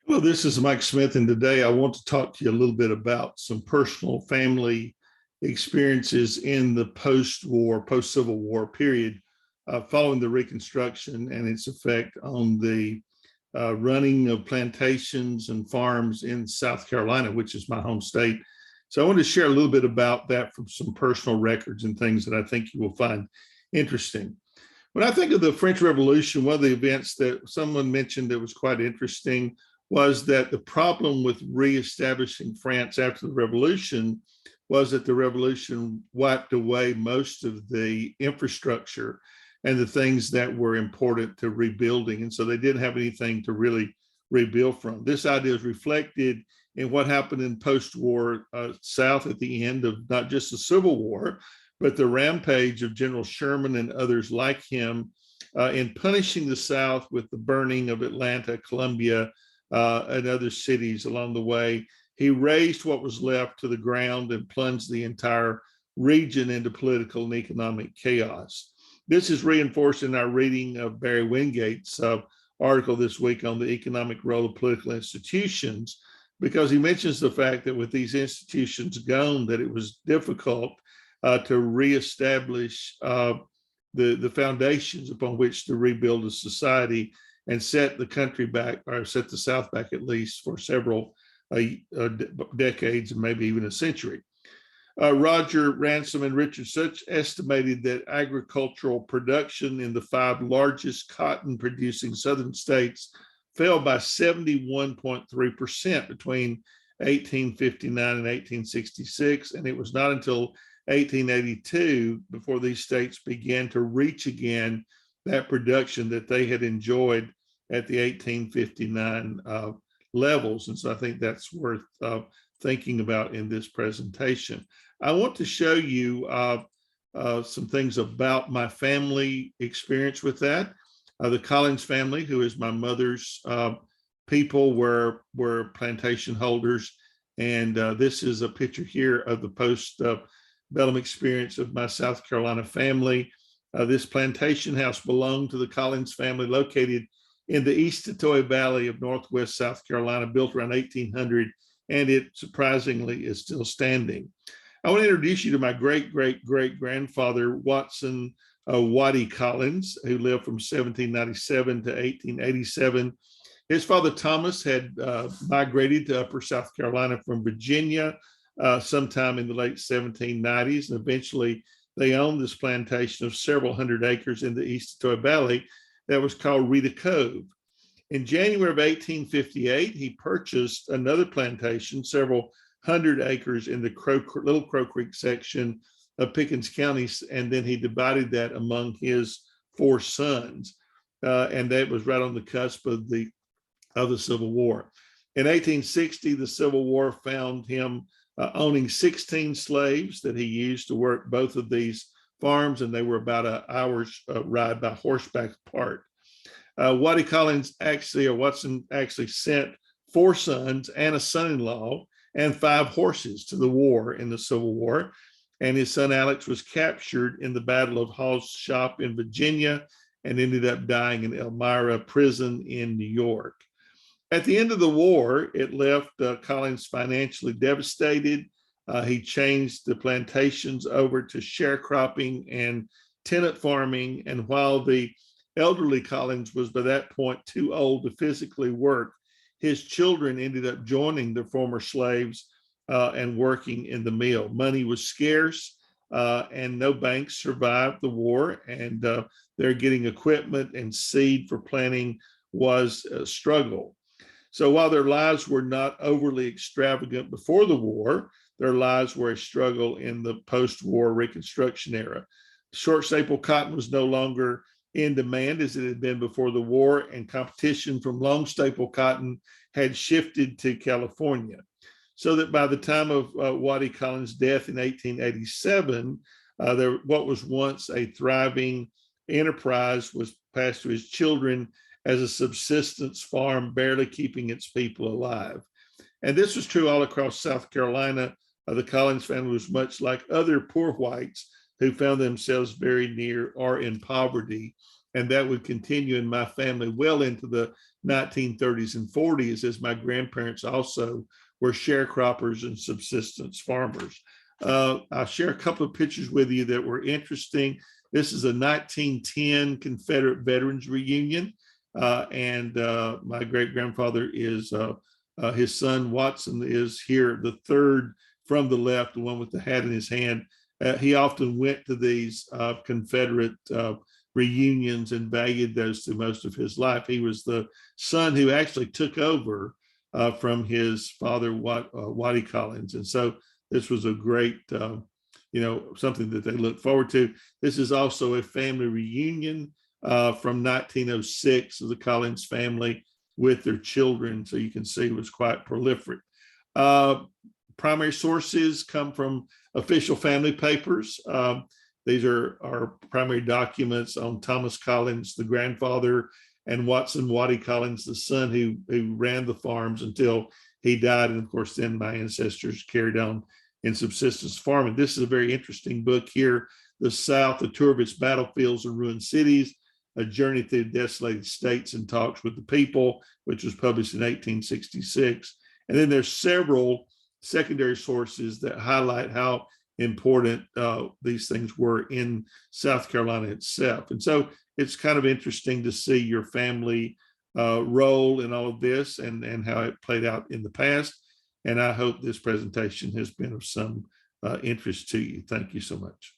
Well, this is Mike Smith, and today I want to talk to you a little bit about some personal family experiences in the post-war, post-Civil War period, following the Reconstruction and its effect on the running of plantations and farms in South Carolina, which is my home state. So I want to share a little bit about that from some personal records and things that I think you will find interesting. When I think of the French Revolution, one of the events that someone mentioned that was quite interesting was that the problem with reestablishing France after the revolution was that the revolution wiped away most of the infrastructure and the things that were important to rebuilding. And so they didn't have anything to really rebuild from. This idea is reflected in what happened in post-war South at the end of not just the Civil War, but the rampage of General Sherman and others like him in punishing the South with the burning of Atlanta, Columbia, and other cities along the way. He razed what was left to the ground and plunged the entire region into political and economic chaos. This is reinforced in our reading of Barry Wingate's article this week on the economic role of political institutions, because he mentions the fact that with these institutions gone, that it was difficult to reestablish the foundations upon which to rebuild a society and set the country back, or set the South back at least for several decades and maybe even a century. Roger Ransom and Richard Such estimated that agricultural production in the five largest cotton producing southern states fell by 71.3% between 1859 and 1866. And it was not until 1882 before these states began to reach again that production that they had enjoyed at the 1859 levels. And so I think that's worth thinking about in this presentation. I want to show you some things about my family experience with that. The Collins family, who is my mother's people, were plantation holders. And this is a picture here of the post-Bellam experience of my South Carolina family. This plantation house belonged to the Collins family, located in the East Otoe Valley of Northwest South Carolina, built around 1800, and it surprisingly is still standing. I want to introduce you to my great-great-great-grandfather, Watson Waddy Collins, who lived from 1797 to 1887. His father, Thomas, had migrated to Upper South Carolina from Virginia sometime in the late 1790s, and eventually they owned this plantation of several hundred acres in the East Otoe Valley that was called Rita Cove. In January of 1858, he purchased another plantation, several hundred acres in the Little Crow Creek section of Pickens County, and then he divided that among his four sons, and that was right on the cusp of the Civil War. In 1860, the Civil War found him owning 16 slaves that he used to work both of these farms, and they were about an hour's ride by horseback apart. Watson actually sent four sons and a son-in-law and five horses to the war in the Civil War. And his son Alex was captured in the Battle of Hall's Shop in Virginia and ended up dying in Elmira Prison in New York. At the end of the war, it left Collins financially devastated. He changed the plantations over to sharecropping and tenant farming. And while the elderly Collins was by that point too old to physically work, his children ended up joining their former slaves and working in the mill. Money was scarce and no banks survived the war, and they're getting equipment and seed for planting was a struggle. So while their lives were not overly extravagant before the war, their lives were a struggle in the post-war Reconstruction era. Short staple cotton was no longer in demand as it had been before the war, and competition from long staple cotton had shifted to California. So that by the time of Waddy Collins' death in 1887, what was once a thriving enterprise was passed to his children as a subsistence farm, barely keeping its people alive. And this was true all across South Carolina. The Collins family was much like other poor whites who found themselves very near or in poverty and that would continue in my family well into the 1930s and 40s, as my grandparents also were sharecroppers and subsistence farmers. I'll share a couple of pictures with you that were interesting. This is a 1910 Confederate Veterans Reunion, and my great grandfather is his son Watson is here, the third from the left, the one with the hat in his hand. He often went to these Confederate reunions and valued those through most of his life. He was the son who actually took over from his father, Waddy Collins. And so this was a great, something that they look forward to. This is also a family reunion from 1906 of the Collins family with their children. So you can see it was quite prolific. Primary sources come from official family papers. These are our primary documents on Thomas Collins, the grandfather, and Watson Waddy Collins, the son who ran the farms until he died. And of course, then my ancestors carried on in subsistence farming. This is a very interesting book here, The South, a tour of its battlefields and ruined cities, a journey through desolated states and talks with the people, which was published in 1866. And then there's several secondary sources that highlight how important these things were in South Carolina itself. And so it's kind of interesting to see your family role in all of this and how it played out in the past. And I hope this presentation has been of some interest to you. Thank you so much.